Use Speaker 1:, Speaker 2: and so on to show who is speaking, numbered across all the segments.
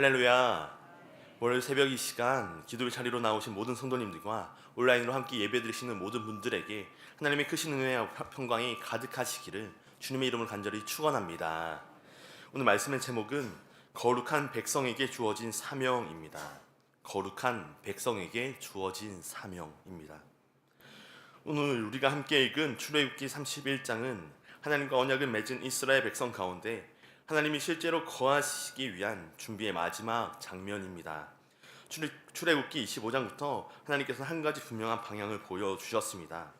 Speaker 1: 할렐루야. 오늘 새벽 이 시간 기도를 자리로 나오신 모든 성도님들과 온라인으로 함께 예배드리시는 모든 분들에게 하나님의 크신 은혜와 평강이 가득하시기를 주님의 이름을 간절히 축원합니다. 오늘 말씀의 제목은 거룩한 백성에게 주어진 사명입니다. 거룩한 백성에게 주어진 사명입니다. 오늘 우리가 함께 읽은 출애굽기 31장은 하나님과 언약을 맺은 이스라엘 백성 가운데 하나님이 실제로 거하시기 위한 준비의 마지막 장면입니다. 출애굽기 25장부터 하나님께서 한 가지 분명한 방향을 보여주셨습니다.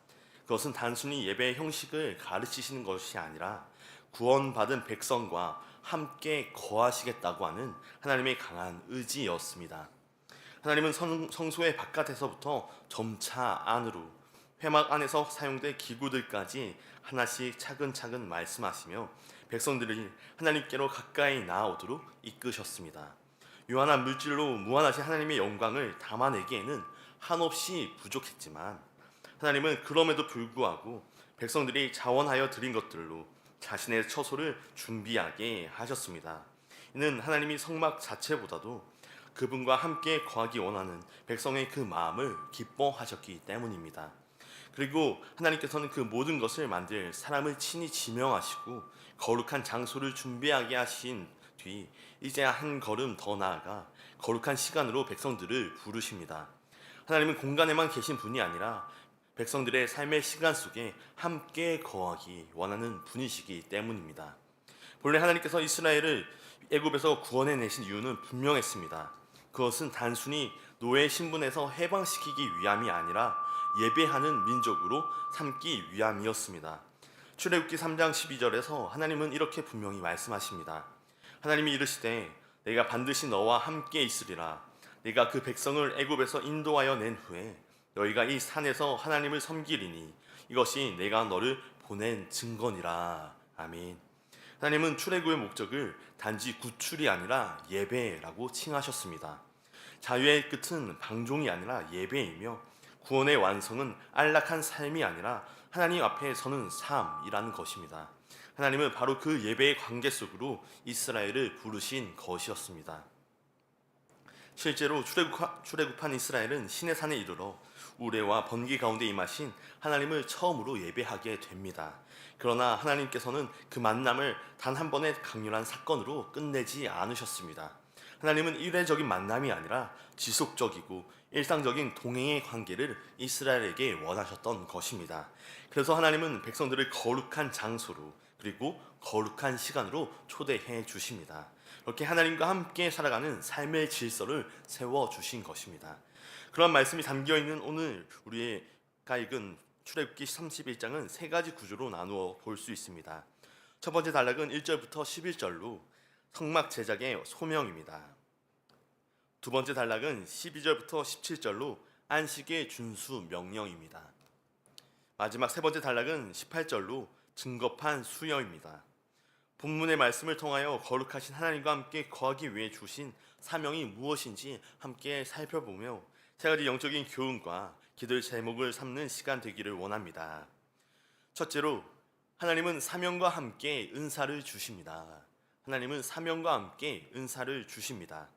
Speaker 1: 그것은 단순히 예배의 형식을 가르치시는 것이 아니라 구원받은 백성과 함께 거하시겠다고 하는 하나님의 강한 의지였습니다. 하나님은 성소의 바깥에서부터 점차 안으로, 회막 안에서 사용된 기구들까지 하나씩 차근차근 말씀하시며 백성들이 하나님께로 가까이 나아오도록 이끄셨습니다. 유한한 물질로 무한하신 하나님의 영광을 담아내기에는 한없이 부족했지만 하나님은 그럼에도 불구하고 백성들이 자원하여 드린 것들로 자신의 처소를 준비하게 하셨습니다. 이는 하나님이 성막 자체보다도 그분과 함께 거하기 원하는 백성의 그 마음을 기뻐하셨기 때문입니다. 그리고 하나님께서는 그 모든 것을 만들 사람을 친히 지명하시고 거룩한 장소를 준비하게 하신 뒤 이제 한 걸음 더 나아가 거룩한 시간으로 백성들을 부르십니다. 하나님은 공간에만 계신 분이 아니라 백성들의 삶의 시간 속에 함께 거하기 원하는 분이시기 때문입니다. 본래 하나님께서 이스라엘을 애굽에서 구원해내신 이유는 분명했습니다. 그것은 단순히 노예 신분에서 해방시키기 위함이 아니라 예배하는 민족으로 삼기 위함이었습니다. 출애굽기 3장 12절에서 하나님은 이렇게 분명히 말씀하십니다. 하나님이 이르시되 내가 반드시 너와 함께 있으리라. 내가 그 백성을 애굽에서 인도하여 낸 후에 너희가 이 산에서 하나님을 섬기리니 이것이 내가 너를 보낸 증거니라. 아멘. 하나님은 출애굽의 목적을 단지 구출이 아니라 예배라고 칭하셨습니다. 자유의 끝은 방종이 아니라 예배이며 구원의 완성은 안락한 삶이 아니라 하나님 앞에 서는 삶이라는 것입니다. 하나님은 바로 그 예배의 관계 속으로 이스라엘을 부르신 것이었습니다. 실제로 출애굽한 이스라엘은 시내산에 이르러 우레와 번개 가운데 임하신 하나님을 처음으로 예배하게 됩니다. 그러나 하나님께서는 그 만남을 단 한 번의 강렬한 사건으로 끝내지 않으셨습니다. 하나님은 일회적인 만남이 아니라 지속적이고 일상적인 동행의 관계를 이스라엘에게 원하셨던 것입니다. 그래서 하나님은 백성들을 거룩한 장소로 그리고 거룩한 시간으로 초대해 주십니다. 이렇게 하나님과 함께 살아가는 삶의 질서를 세워주신 것입니다. 그런 말씀이 담겨있는 오늘 우리가 읽은 출애굽기 31장은 세 가지 구조로 나누어 볼 수 있습니다. 첫 번째 단락은 1절부터 11절로 성막 제작의 소명입니다. 두 번째 단락은 12절부터 17절로 안식의 준수 명령입니다. 마지막 세 번째 단락은 18절로 증거판 수여입니다. 본문의 말씀을 통하여 거룩하신 하나님과 함께 거하기 위해 주신 사명이 무엇인지 함께 살펴보며 세 가지 영적인 교훈과 기도의 제목을 삼는 시간 되기를 원합니다. 첫째로 하나님은 사명과 함께 은사를 주십니다. 하나님은 사명과 함께 은사를 주십니다.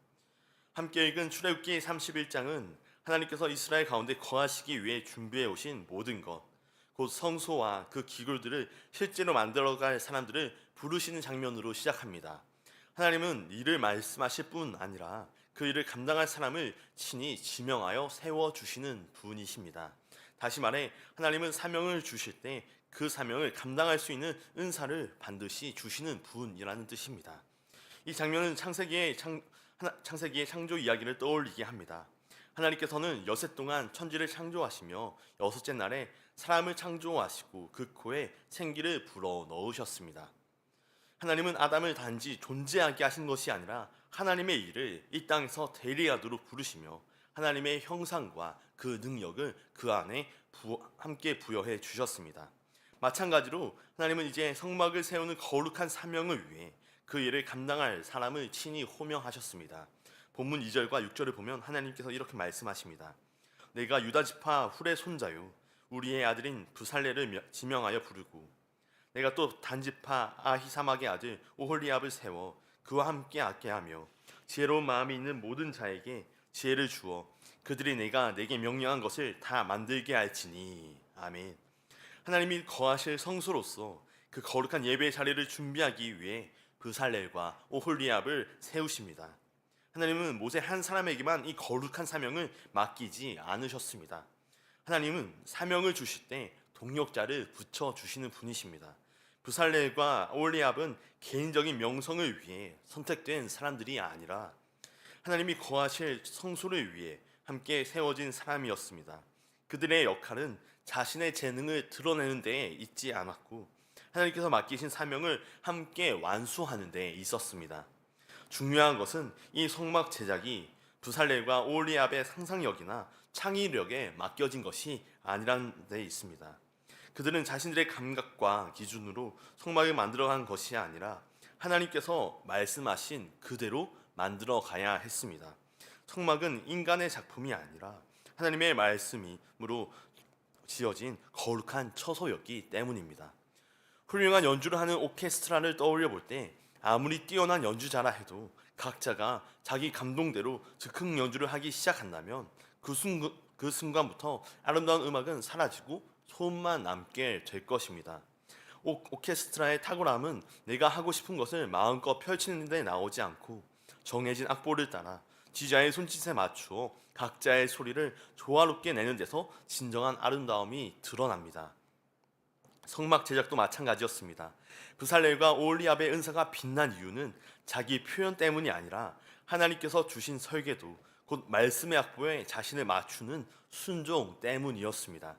Speaker 1: 함께 읽은 출애굽기 31장은 하나님께서 이스라엘 가운데 거하시기 위해 준비해 오신 모든 것, 곧 성소와 그 기구들을 실제로 만들어갈 사람들을 부르시는 장면으로 시작합니다. 하나님은 이를 말씀하실 뿐 아니라 그 일을 감당할 사람을 친히 지명하여 세워주시는 분이십니다. 다시 말해 하나님은 사명을 주실 때 그 사명을 감당할 수 있는 은사를 반드시 주시는 분이라는 뜻입니다. 이 장면은 창세기의 창조 이야기를 떠올리게 합니다. 하나님께서는 여섯 동안 천지를 창조하시며 여섯째 날에 사람을 창조하시고 그 코에 생기를 불어 넣으셨습니다. 하나님은 아담을 단지 존재하게 하신 것이 아니라 하나님의 일을 이 땅에서 대리하도록 부르시며 하나님의 형상과 그 능력을 그 안에 함께 부여해 주셨습니다. 마찬가지로 하나님은 이제 성막을 세우는 거룩한 사명을 위해 그 일을 감당할 사람을 친히 호명하셨습니다. 본문 2절과 6절을 보면 하나님께서 이렇게 말씀하십니다. 내가 유다 지파 훌의 손자요 우리의 아들인 부살레를 지명하여 부르고 내가 또 단지파 아히사막의 아들 오홀리압을 세워 그와 함께 하게 하며 지혜로운 마음이 있는 모든 자에게 지혜를 주어 그들이 내게 명령한 것을 다 만들게 할지니. 아멘. 하나님이 거하실 성소로서 그 거룩한 예배의 자리를 준비하기 위해 브살렐과 오홀리압을 세우십니다. 하나님은 모세 한 사람에게만 이 거룩한 사명을 맡기지 않으셨습니다. 하나님은 사명을 주실 때 동역자를 붙여 주시는 분이십니다. 브살렐과 오홀리압은 개인적인 명성을 위해 선택된 사람들이 아니라 하나님이 거하실 성소를 위해 함께 세워진 사람이었습니다. 그들의 역할은 자신의 재능을 드러내는 데에 있지 않았고 하나님께서 맡기신 사명을 함께 완수하는 데에 있었습니다. 중요한 것은 이 성막 제작이 브살렐과 오홀리압의 상상력이나 창의력에 맡겨진 것이 아니라는 데 있습니다. 그들은 자신들의 감각과 기준으로 성막을 만들어간 것이 아니라 하나님께서 말씀하신 그대로 만들어 가야 했습니다. 성막은 인간의 작품이 아니라 하나님의 말씀으로 지어진 거룩한 처소였기 때문입니다. 훌륭한 연주를 하는 오케스트라를 떠올려 볼 때 아무리 뛰어난 연주자라 해도 각자가 자기 감동대로 즉흥 연주를 하기 시작한다면 그 순간부터 아름다운 음악은 사라지고 소음만 남게 될 것입니다. 오케스트라의 탁월함은 내가 하고 싶은 것을 마음껏 펼치는 데 나오지 않고 정해진 악보를 따라 지휘자의 손짓에 맞추어 각자의 소리를 조화롭게 내는 데서 진정한 아름다움이 드러납니다. 성막 제작도 마찬가지였습니다. 브살렐과 오홀리압의 은사가 빛난 이유는 자기 표현 때문이 아니라 하나님께서 주신 설계도 곧 말씀의 악보에 자신을 맞추는 순종 때문이었습니다.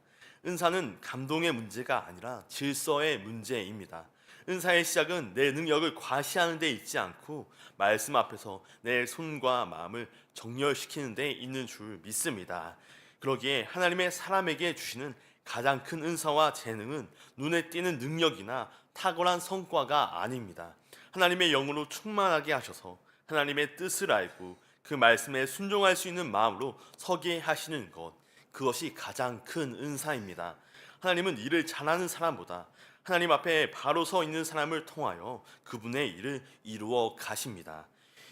Speaker 1: 은사는 감동의 문제가 아니라 질서의 문제입니다. 은사의 시작은 내 능력을 과시하는 데 있지 않고 말씀 앞에서 내 손과 마음을 정렬시키는 데 있는 줄 믿습니다. 그러기에 하나님의 사람에게 주시는 가장 큰 은사와 재능은 눈에 띄는 능력이나 탁월한 성과가 아닙니다. 하나님의 영으로 충만하게 하셔서 하나님의 뜻을 알고 그 말씀에 순종할 수 있는 마음으로 서게 하시는 것, 그것이 가장 큰 은사입니다. 하나님은 일을 잘하는 사람보다 하나님 앞에 바로 서 있는 사람을 통하여 그분의 일을 이루어 가십니다.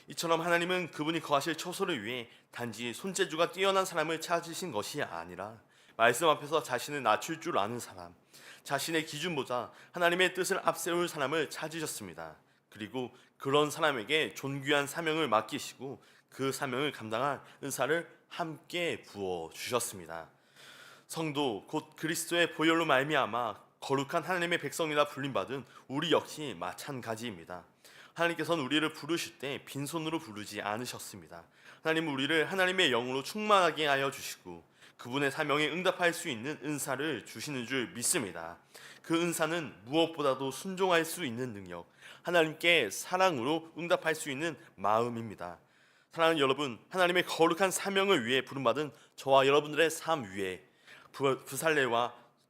Speaker 1: 이처럼 하나님은 그분이 거하실 처소를 위해 단지 손재주가 뛰어난 사람을 찾으신 것이 아니라 말씀 앞에서 자신을 낮출 줄 아는 사람, 자신의 기준보다 하나님의 뜻을 앞세울 사람을 찾으셨습니다. 그리고 그런 사람에게 존귀한 사명을 맡기시고 그 사명을 감당할 은사를 함께 부어 주셨습니다. 성도 곧 그리스도의 보혈로 말미암아 거룩한 하나님의 백성이라 불림받은 우리 역시 마찬가지입니다. 하나님께서는 우리를 부르실 때 빈손으로 부르지 않으셨습니다. 하나님은 우리를 하나님의 영으로 충만하게 하여 주시고 그분의 사명에 응답할 수 있는 은사를 주시는 줄 믿습니다. 그 은사는 무엇보다도 순종할 수 있는 능력, 하나님께 사랑으로 응답할 수 있는 마음입니다. 사랑하는 여러분, 하나님의 거룩한 사명을 위해 부름받은 저와 여러분들의 삶 위에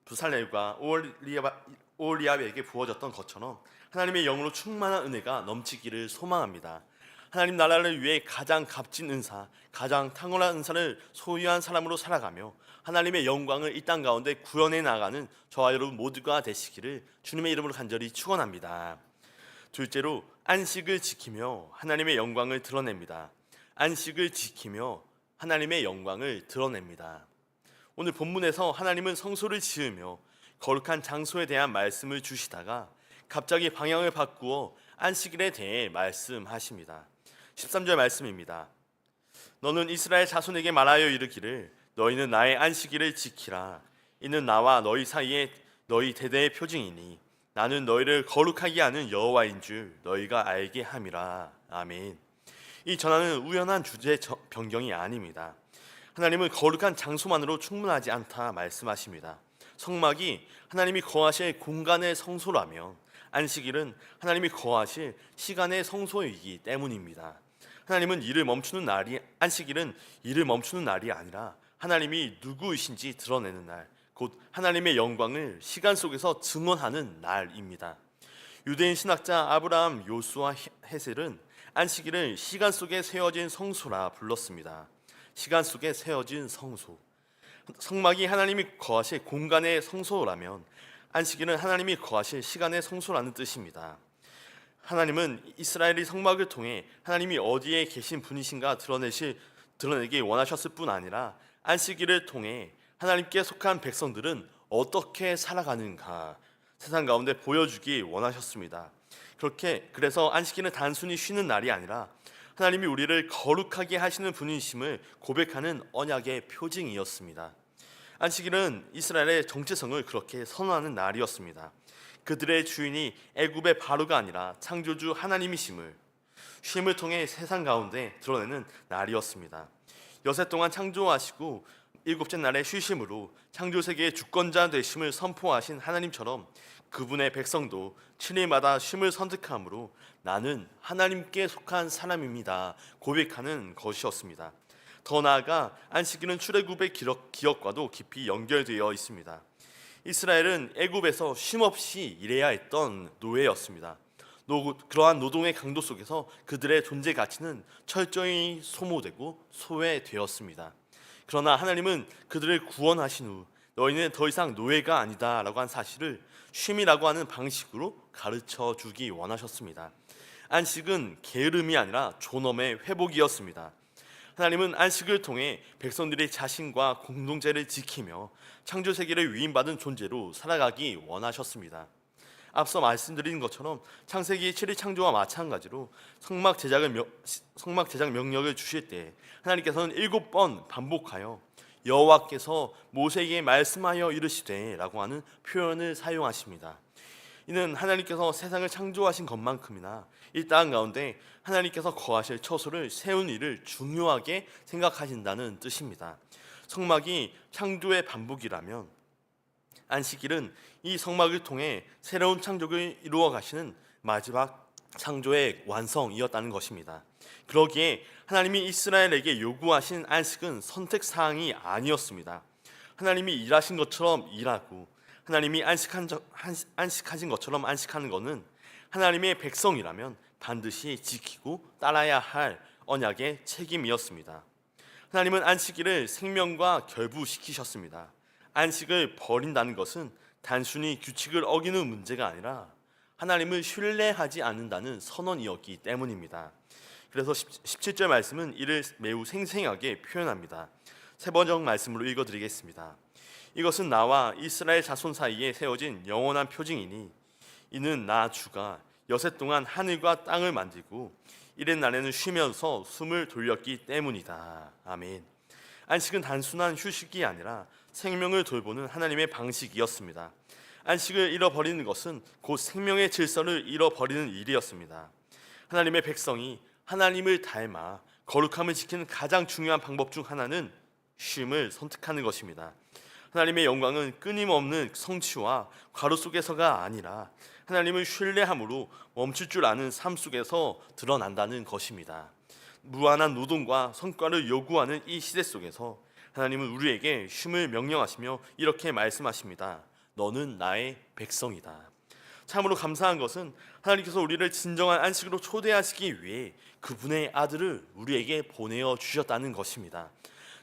Speaker 1: 브살렐과 오홀리압에게 부어졌던 것처럼 하나님의 영으로 충만한 은혜가 넘치기를 소망합니다. 하나님 나라를 위해 가장 값진 은사, 가장 탁월한 은사를 소유한 사람으로 살아가며 하나님의 영광을 이 땅 가운데 구현해 나가는 저와 여러분 모두가 되시기를 주님의 이름으로 간절히 축원합니다. 둘째로 안식을 지키며 하나님의 영광을 드러냅니다. 안식을 지키며 하나님의 영광을 드러냅니다. 오늘 본문에서 하나님은 성소를 지으며 거룩한 장소에 대한 말씀을 주시다가 갑자기 방향을 바꾸어 안식일에 대해 말씀하십니다. 13절 말씀입니다. 너는 이스라엘 자손에게 말하여 이르기를 너희는 나의 안식일을 지키라. 이는 나와 너희 사이에 너희 대대의 표징이니 나는 너희를 거룩하게 하는 여호와인 줄 너희가 알게 함이라. 아멘. 이 전하는 우연한 주제 변경이 아닙니다. 하나님은 거룩한 장소만으로 충분하지 않다 말씀하십니다. 성막이 하나님이 거하실 공간의 성소라면 안식일은 하나님이 거하실 시간의 성소이기 때문입니다. 하나님은 안식일은 일을 멈추는 날이 아니라 하나님이 누구이신지 드러내는 날, 곧 하나님의 영광을 시간 속에서 증언하는 날입니다. 유대인 신학자 아브라함 요수아 헤셀은 안식일을 시간 속에 세워진 성소라 불렀습니다. 시간 속에 세워진 성소. 성막이 하나님이 거하실 공간의 성소라면 안식일은 하나님이 거하실 시간의 성소라는 뜻입니다. 하나님은 이스라엘의 성막을 통해 하나님이 어디에 계신 분이신가 드러내기 원하셨을 뿐 아니라 안식일을 통해 하나님께 속한 백성들은 어떻게 살아가는가 세상 가운데 보여주기 원하셨습니다. 그래서 안식일은 단순히 쉬는 날이 아니라 하나님이 우리를 거룩하게 하시는 분이심을 고백하는 언약의 표징이었습니다. 안식일은 이스라엘의 정체성을 그렇게 선언하는 날이었습니다. 그들의 주인이 애굽의 바로가 아니라 창조주 하나님이심을 쉼을 통해 세상 가운데 드러내는 날이었습니다. 여세 동안 창조하시고 일곱째 날의 쉬심으로 창조세계의 주권자 되심을 선포하신 하나님처럼 그분의 백성도 7일마다 쉼을 선택함으로 나는 하나님께 속한 사람입니다 고백하는 것이었습니다. 더 나아가 안식일은 출애굽의 기억과도 깊이 연결되어 있습니다. 이스라엘은 애굽에서 쉼없이 일해야 했던 노예였습니다. 그러한 노동의 강도 속에서 그들의 존재 가치는 철저히 소모되고 소외되었습니다. 그러나 하나님은 그들을 구원하신 후 너희는 더 이상 노예가 아니다 라고 한 사실을 쉼이라고 하는 방식으로 가르쳐 주기 원하셨습니다. 안식은 게으름이 아니라 존엄의 회복이었습니다. 하나님은 안식을 통해 백성들이 자신과 공동체를 지키며 창조세계를 위임받은 존재로 살아가기 원하셨습니다. 앞서 말씀드린 것처럼 창세기 7일 창조와 마찬가지로 성막 제작 명령을 주실 때 하나님께서는 7번 반복하여 여호와께서 모세에게 말씀하여 이르시되 라고 하는 표현을 사용하십니다. 이는 하나님께서 세상을 창조하신 것만큼이나 이 땅 가운데 하나님께서 거하실 처소를 세운 일을 중요하게 생각하신다는 뜻입니다. 성막이 창조의 반복이라면 안식일은 이 성막을 통해 새로운 창조를 이루어 가시는 마지막 창조의 완성이었다는 것입니다. 그러기에 하나님이 이스라엘에게 요구하신 안식은 선택사항이 아니었습니다. 하나님이 일하신 것처럼 일하고 하나님이 안식하신 것처럼 안식하는 것은 하나님의 백성이라면 반드시 지키고 따라야 할 언약의 책임이었습니다. 하나님은 안식일을 생명과 결부시키셨습니다. 안식을 버린다는 것은 단순히 규칙을 어기는 문제가 아니라 하나님을 신뢰하지 않는다는 선언이었기 때문입니다. 그래서 17절 말씀은 이를 매우 생생하게 표현합니다. 세 번역 말씀으로 읽어드리겠습니다. 이것은 나와 이스라엘 자손 사이에 세워진 영원한 표징이니 이는 나 주가 여세 동안 하늘과 땅을 만들고 이른 날에는 쉬면서 숨을 돌렸기 때문이다. 아멘. 안식은 단순한 휴식이 아니라 생명을 돌보는 하나님의 방식이었습니다. 안식을 잃어버리는 것은 곧 생명의 질서를 잃어버리는 일이었습니다. 하나님의 백성이 하나님을 닮아 거룩함을 지키는 가장 중요한 방법 중 하나는 쉼을 선택하는 것입니다. 하나님의 영광은 끊임없는 성취와 과로 속에서가 아니라 하나님을 신뢰함으로 멈출 줄 아는 삶 속에서 드러난다는 것입니다. 무한한 노동과 성과를 요구하는 이 시대 속에서 하나님은 우리에게 쉼을 명령하시며 이렇게 말씀하십니다. 너는 나의 백성이다. 참으로 감사한 것은 하나님께서 우리를 진정한 안식으로 초대하시기 위해 그분의 아들을 우리에게 보내어 주셨다는 것입니다.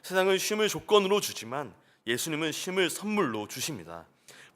Speaker 1: 세상은 쉼을 조건으로 주지만 예수님은 쉼을 선물로 주십니다.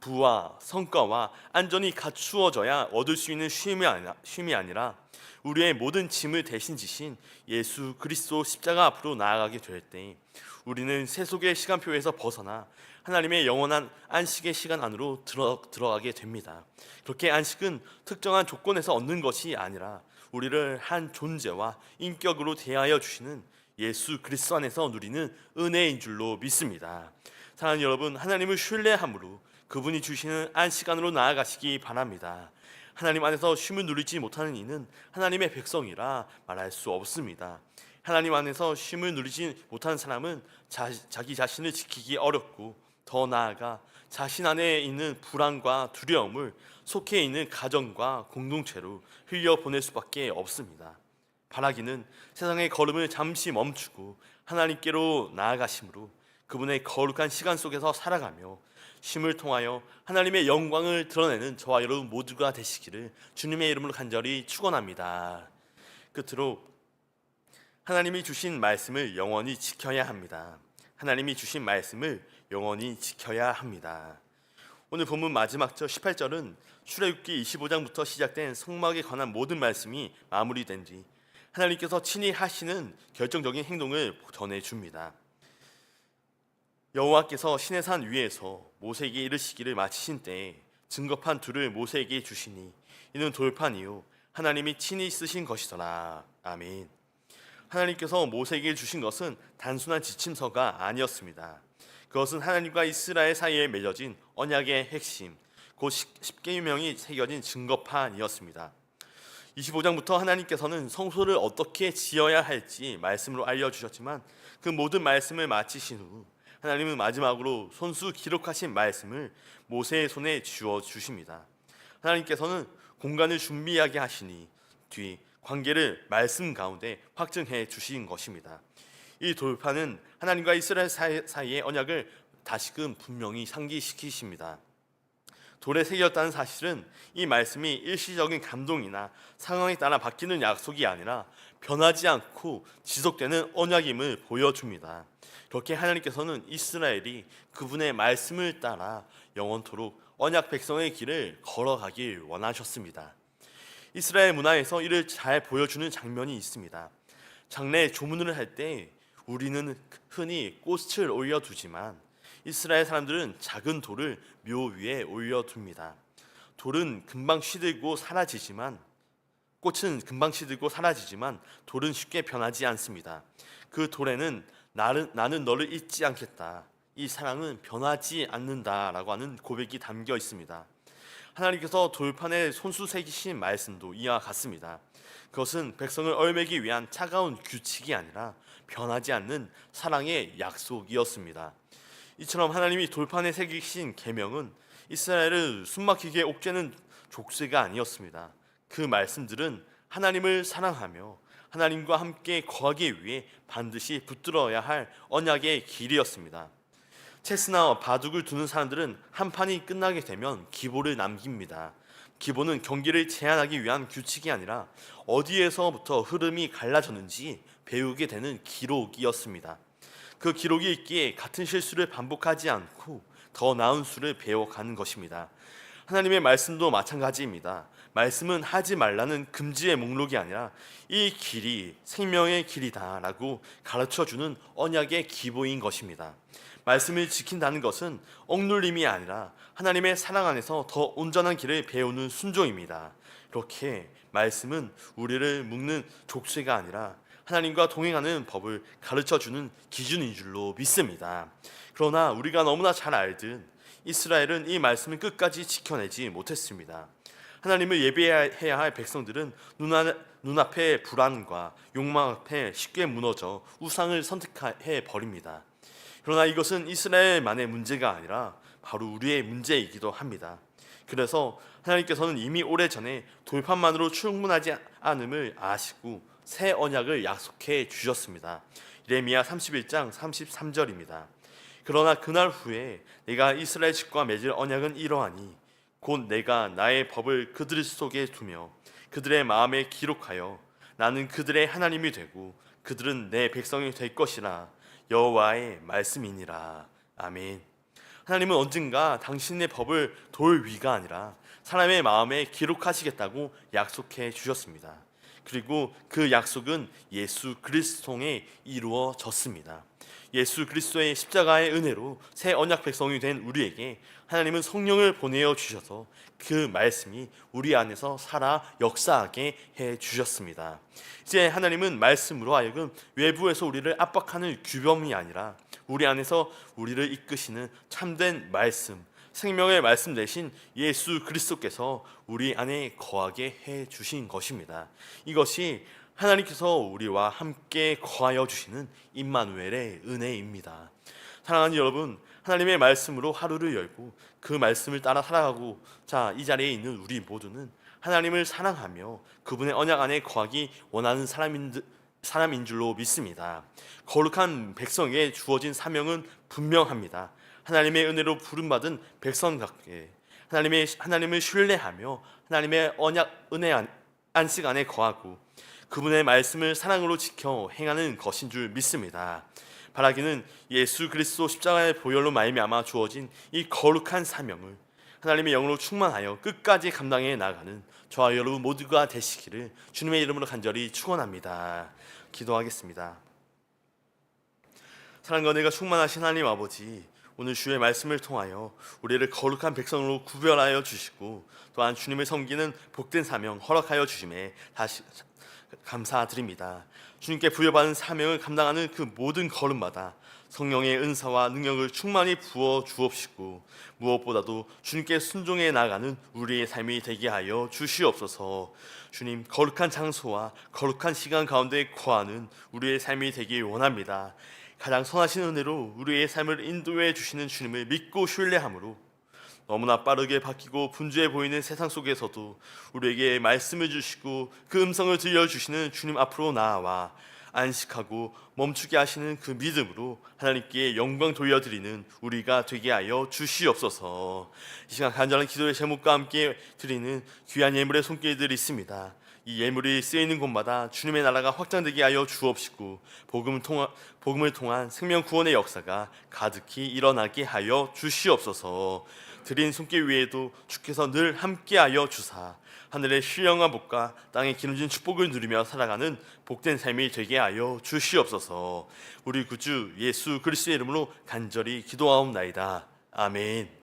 Speaker 1: 부와 성과와 안전이 갖추어져야 얻을 수 있는 쉼이 아니라 우리의 모든 짐을 대신 지신 예수 그리스도 십자가 앞으로 나아가게 될 때 우리는 세속의 시간표에서 벗어나 하나님의 영원한 안식의 시간 안으로 들어가게 됩니다. 그렇게 안식은 특정한 조건에서 얻는 것이 아니라 우리를 한 존재와 인격으로 대하여 주시는 예수 그리스도 안에서 누리는 은혜인 줄로 믿습니다. 사랑하는 여러분, 하나님을 신뢰함으로 그분이 주시는 안식안으로 나아가시기 바랍니다. 하나님 안에서 쉼을 누리지 못하는 이는 하나님의 백성이라 말할 수 없습니다. 하나님 안에서 쉼을 누리지 못하는 사람은 자기 자신을 지키기 어렵고 더 나아가 자신 안에 있는 불안과 두려움을 속해 있는 가정과 공동체로 흘려보낼 수밖에 없습니다. 바라기는 세상의 걸음을 잠시 멈추고 하나님께로 나아가심으로 그분의 거룩한 시간 속에서 살아가며 쉼을 통하여 하나님의 영광을 드러내는 저와 여러분 모두가 되시기를 주님의 이름으로 간절히 축원합니다. 끝으로 하나님이 주신 말씀을 영원히 지켜야 합니다. 하나님이 주신 말씀을 영원히 지켜야 합니다. 오늘 본문 마지막 절 18절은 출애굽기 25장부터 시작된 성막에 관한 모든 말씀이 마무리된 뒤 하나님께서 친히 하시는 결정적인 행동을 전해줍니다. 여호와께서 시내산 위에서 모세에게 이르시기를 마치신 때에 증거판 둘을 모세에게 주시니 이는 돌판이요 하나님이 친히 쓰신 것이더라. 아멘. 하나님께서 모세에게 주신 것은 단순한 지침서가 아니었습니다. 그것은 하나님과 이스라엘 사이에 맺어진 언약의 핵심, 곧 십계명이 새겨진 증거판이었습니다. 25장부터 하나님께서는 성소를 어떻게 지어야 할지 말씀으로 알려주셨지만 그 모든 말씀을 마치신 후 하나님은 마지막으로 손수 기록하신 말씀을 모세의 손에 주어 주십니다. 하나님께서는 공간을 준비하게 하시니 뒤 관계를 말씀 가운데 확증해 주신 것입니다. 이 돌판은 하나님과 이스라엘 사이의 언약을 다시금 분명히 상기시키십니다. 돌에 새겼다는 사실은 이 말씀이 일시적인 감동이나 상황에 따라 바뀌는 약속이 아니라 변하지 않고 지속되는 언약임을 보여줍니다. 그렇게 하나님께서는 이스라엘이 그분의 말씀을 따라 영원토록 언약 백성의 길을 걸어가길 원하셨습니다. 이스라엘 문화에서 이를 잘 보여주는 장면이 있습니다. 장례 조문을 할 때 우리는 흔히 꽃을 올려두지만 이스라엘 사람들은 작은 돌을 묘 위에 올려둡니다. 돌은 금방 시들고 사라지지만 꽃은 금방 시들고 사라지지만 돌은 쉽게 변하지 않습니다. 그 돌에는 나는 너를 잊지 않겠다. 이 사랑은 변하지 않는다라고 하는 고백이 담겨 있습니다. 하나님께서 돌판에 손수 새기신 말씀도 이와 같습니다. 그것은 백성을 얼매기 위한 차가운 규칙이 아니라 변하지 않는 사랑의 약속이었습니다. 이처럼 하나님이 돌판에 새기신 계명은 이스라엘을 숨막히게 옥죄는 족쇄가 아니었습니다. 그 말씀들은 하나님을 사랑하며 하나님과 함께 거하기 위해 반드시 붙들어야 할 언약의 길이었습니다. 체스나 바둑을 두는 사람들은 한 판이 끝나게 되면 기보를 남깁니다. 기보는 경기를 제한하기 위한 규칙이 아니라 어디에서부터 흐름이 갈라졌는지 배우게 되는 기록이었습니다. 그 기록이 있기에 같은 실수를 반복하지 않고 더 나은 수를 배워가는 것입니다. 하나님의 말씀도 마찬가지입니다. 말씀은 하지 말라는 금지의 목록이 아니라 이 길이 생명의 길이다라고 가르쳐주는 언약의 기보인 것입니다. 말씀을 지킨다는 것은 억눌림이 아니라 하나님의 사랑 안에서 더 온전한 길을 배우는 순종입니다. 이렇게 말씀은 우리를 묶는 족쇄가 아니라 하나님과 동행하는 법을 가르쳐주는 기준인 줄로 믿습니다. 그러나 우리가 너무나 잘 알듯 이스라엘은 이 말씀을 끝까지 지켜내지 못했습니다. 하나님을 예배해야 할 백성들은 눈앞의 불안과 욕망 앞에 쉽게 무너져 우상을 선택해 버립니다. 그러나 이것은 이스라엘만의 문제가 아니라 바로 우리의 문제이기도 합니다. 그래서 하나님께서는 이미 오래전에 돌판만으로 충분하지 않음을 아시고 새 언약을 약속해 주셨습니다. 예레미야 31장 33절입니다. 그러나 그날 후에 내가 이스라엘 집과 맺을 언약은 이러하니 곧 내가 나의 법을 그들 속에 두며 그들의 마음에 기록하여 나는 그들의 하나님이 되고 그들은 내 백성이 될 것이라 여호와의 말씀이니라. 아멘. 하나님은 언젠가 당신의 법을 돌 위가 아니라 사람의 마음에 기록하시겠다고 약속해 주셨습니다. 그리고 그 약속은 예수 그리스도에 이루어졌습니다. 예수 그리스도의 십자가의 은혜로 새 언약 백성이 된 우리에게 하나님은 성령을 보내어 주셔서 그 말씀이 우리 안에서 살아 역사하게 해 주셨습니다. 이제 하나님은 말씀으로 하여금 외부에서 우리를 압박하는 규범이 아니라 우리 안에서 우리를 이끄시는 참된 말씀, 생명의 말씀 대신 예수 그리스도께서 우리 안에 거하게 해 주신 것입니다. 이것이 하나님께서 우리와 함께 거하여 주시는 임마누엘의 은혜입니다. 사랑하는 여러분, 하나님의 말씀으로 하루를 열고 그 말씀을 따라 살아가고 이 자리에 있는 우리 모두는 하나님을 사랑하며 그분의 언약 안에 거하기 원하는 사람인 줄로 믿습니다. 거룩한 백성에게 주어진 사명은 분명합니다. 하나님의 은혜로 부름받은 백성답게 하나님을 신뢰하며 하나님의 언약 은혜 안식 안에 거하고 그분의 말씀을 사랑으로 지켜 행하는 것인 줄 믿습니다. 바라기는 예수 그리스도 십자가의 보혈로 말미암아 주어진 이 거룩한 사명을 하나님의 영으로 충만하여 끝까지 감당해 나가는 저와 여러분 모두가 되시기를 주님의 이름으로 간절히 축원합니다. 기도하겠습니다. 사랑과 은혜가 충만하신 하나님 아버지, 오늘 주의 말씀을 통하여 우리를 거룩한 백성으로 구별하여 주시고 또한 주님을 섬기는 복된 사명 허락하여 주심에 다시 감사드립니다. 주님께 부여받은 사명을 감당하는 그 모든 걸음마다 성령의 은사와 능력을 충만히 부어 주옵시고 무엇보다도 주님께 순종해 나가는 우리의 삶이 되게 하여 주시옵소서. 주님, 거룩한 장소와 거룩한 시간 가운데 거하는 우리의 삶이 되길 원합니다. 가장 선하신 은혜로 우리의 삶을 인도해 주시는 주님을 믿고 신뢰함으로 너무나 빠르게 바뀌고 분주해 보이는 세상 속에서도 우리에게 말씀을 주시고 그 음성을 들려주시는 주님 앞으로 나아와 안식하고 멈추게 하시는 그 믿음으로 하나님께 영광 돌려드리는 우리가 되게 하여 주시옵소서. 이 시간 간절한 기도의 제목과 함께 드리는 귀한 예물의 손길들이 있습니다. 이 예물이 쓰이는 곳마다 주님의 나라가 확장되게 하여 주옵시고 복음을 통한 생명 구원의 역사가 가득히 일어나게 하여 주시옵소서. 드린 손길 위에도 주께서 늘 함께하여 주사 하늘의 신령한 복과 땅의 기름진 축복을 누리며 살아가는 복된 삶이 되게 하여 주시옵소서. 우리 구주 예수 그리스도의 이름으로 간절히 기도하옵나이다. 아멘.